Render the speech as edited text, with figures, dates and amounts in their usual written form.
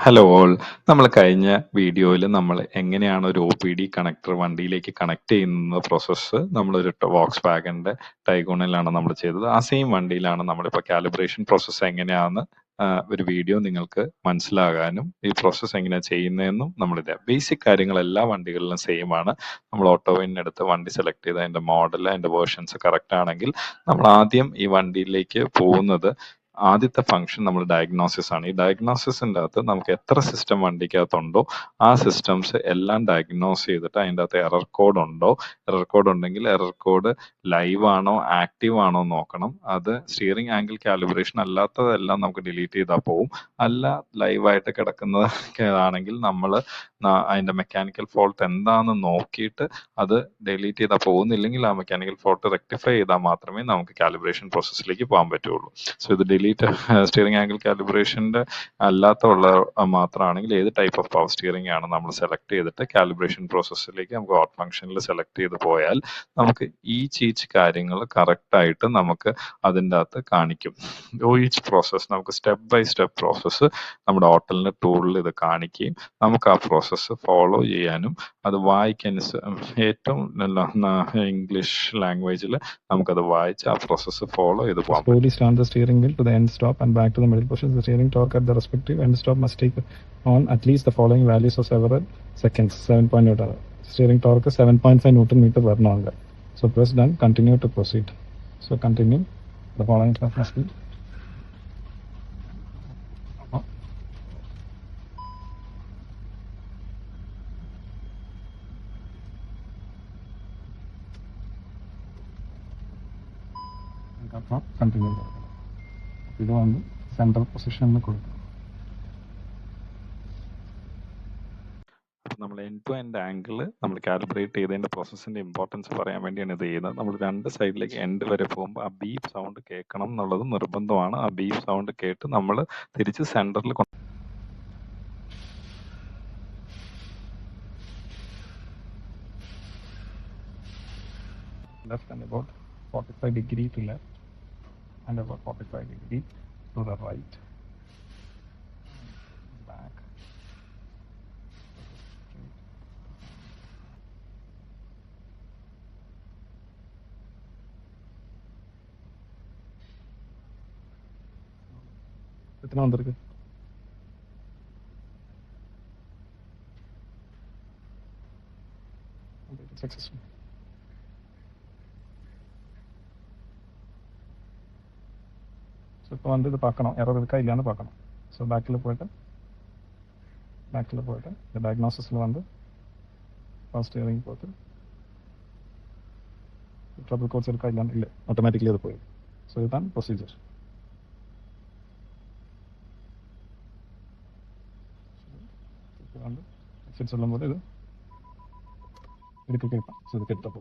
Hello all. നമ്മൾ കഴിഞ്ഞ വീഡിയോയിൽ നമ്മൾ എങ്ങനെയാണ് ഒരു ഒ.പി.ഡി കണക്ടർ വണ്ടിയിലേക്ക് കണക്ട് ചെയ്യുന്ന പ്രോസസ്സ് നമ്മളൊരു വോക്സ് വാഗന്റെ ടൈഗോണിലാണ് നമ്മൾ ചെയ്തത്. ആ സെയിം വണ്ടിയിലാണ് നമ്മളിപ്പോൾ കാലിബ്രേഷൻ പ്രോസസ്സ് എങ്ങനെയാണെന്ന് ഒരു വീഡിയോ നിങ്ങൾക്ക് മനസ്സിലാകാനും ഈ പ്രോസസ്സ് എങ്ങനെയാണ് ചെയ്യുന്നതെന്നും നമ്മളിത് ബേസിക് കാര്യങ്ങൾ എല്ലാ വണ്ടികളിലും സെയിം ആണ്. നമ്മൾ ഓട്ടോവിനെടുത്ത് വണ്ടി സെലക്ട് ചെയ്ത് അതിന്റെ മോഡൽ അതിന്റെ വേർഷൻസ് കറക്റ്റ് ആണെങ്കിൽ നമ്മൾ ആദ്യം ഈ വണ്ടിയിലേക്ക് പോകുന്നത് ആദ്യത്തെ ഫംഗ്ഷൻ നമ്മൾ ഡയഗ്നോസിസ് ആണ്. ഈ ഡയഗ്നോസിസിൻ്റെ അകത്ത് നമുക്ക് എത്ര സിസ്റ്റം വണ്ടിക്കകത്തുണ്ടോ ആ സിസ്റ്റംസ് എല്ലാം ഡയഗ്നോസ് ചെയ്തിട്ട് അതിൻ്റെ അകത്ത് എറർ കോഡ് ഉണ്ടോ, എറർ കോഡ് ഉണ്ടെങ്കിൽ എറർ കോഡ് ലൈവ് ആണോ ആക്റ്റീവ് ആണോ നോക്കണം. അത് സ്റ്റിയറിംഗ് ആംഗിൾ കാലിബ്രേഷൻ അല്ലാത്തതെല്ലാം നമുക്ക് ഡിലീറ്റ് ചെയ്താൽ പോവും. അല്ല ലൈവായിട്ട് കിടക്കുന്നത് ആണെങ്കിൽ നമ്മൾ അതിന്റെ മെക്കാനിക്കൽ ഫോൾട്ട് എന്താണെന്ന് നോക്കിയിട്ട് അത് ഡിലീറ്റ് ചെയ്താൽ പോകുന്നില്ലെങ്കിൽ ആ മെക്കാനിക്കൽ ഫോൾട്ട് റെക്ടിഫൈ ചെയ്താൽ മാത്രമേ നമുക്ക് കാലിബ്രേഷൻ പ്രോസസ്സിലേക്ക് പോകാൻ പറ്റുള്ളൂ. സോ ഇത് ഡിലീറ്റ് സ്റ്റിയറിംഗ് ആംഗിൾ കാലിബ്രേഷന്റെ അല്ലാത്തുള്ള മാത്രമാണെങ്കിൽ ഏത് ടൈപ്പ് ഓഫ് പവർ സ്റ്റിയറിംഗ് ആണ് നമ്മൾ സെലക്ട് ചെയ്തിട്ട് കാലിബ്രേഷൻ പ്രോസസ്സിലേക്ക് നമുക്ക് ഹോട്ട് ഫംഗ്ഷനിൽ സെലക്ട് ചെയ്ത് പോയാൽ നമുക്ക് ഈച്ച് കാര്യങ്ങൾ കറക്റ്റ് ആയിട്ട് നമുക്ക് അതിൻ്റെ അകത്ത് കാണിക്കും. ഈച്ച് പ്രോസസ്സ് നമുക്ക് സ്റ്റെപ്പ് ബൈ സ്റ്റെപ്പ് പ്രോസസ്സ് നമ്മുടെ ഹോട്ടലിന്റെ ടൂളിൽ ഇത് കാണിക്കുകയും നമുക്ക് ആ പ്രോസസ്സ് ഫോളോ ചെയ്യാനും അത് വായിക്കാൻ ഏറ്റവും ഇംഗ്ലീഷ് ലാംഗ്വേജിൽ നമുക്കത് വായിച്ച് ആ പ്രോസസ്സ് ഫോളോ ചെയ്ത് പോകാം. Slowly start the steering wheel to the end stop and back to the middle position. The steering torque at the respective end stop must take on at least the following values of several seconds. 7.8 steering torque 7.5 Newton meter per hour. So press done. Continue to proceed. So continue. The following stuff must be. Continue കൊടുക്കണം. ഇത് വന്ന് central പൊസിഷനിൽ കൊടുക്കണം. നമ്മൾ end to end angle നമ്മൾ calibrate ചെയ്തതിന്റെ പ്രോസസ്സിന്റെ importance പറയാൻ വേണ്ടിയാണ് ഇത് ചെയ്യുന്നത്. നമ്മൾ രണ്ട് സൈഡിലേക്ക് എൻഡ് വരെ പോകുമ്പോൾ ആ ബീപ്പ് സൗണ്ട് കേൾക്കണം എന്നുള്ളത് നിർബന്ധമാണ്. ആ ബീപ്പ് സൗണ്ട് കേട്ട് നമ്മൾ തിരിച്ച് സെന്ററിൽ Left and about 45 degree to left and about 45 degree to the right. Back. எத்தனை வந்திருக்கு? Successful. ஸோ இப்போ வந்து இது பார்க்கணும், எரர் இருக்கா இல்லையான்னு பார்க்கணும். ஸோ பேக்கில் போய்ட்டு இந்த டயக்னாசிஸில் வந்து ஃபர்ஸ்ட் இறங்கி போட்டு ட்ரபிள் கோட்ஸ் இருக்கா இல்லையான்னு இல்லை, ஆட்டோமேட்டிக்லி அது போயிடும். ஸோ இதுதான் ப்ரொசீஜர். வந்து எக்ஸிட் சொல்லும்போது இது இதுக்கு கேட்பேன். ஸோ இது கெட்ட போகும்.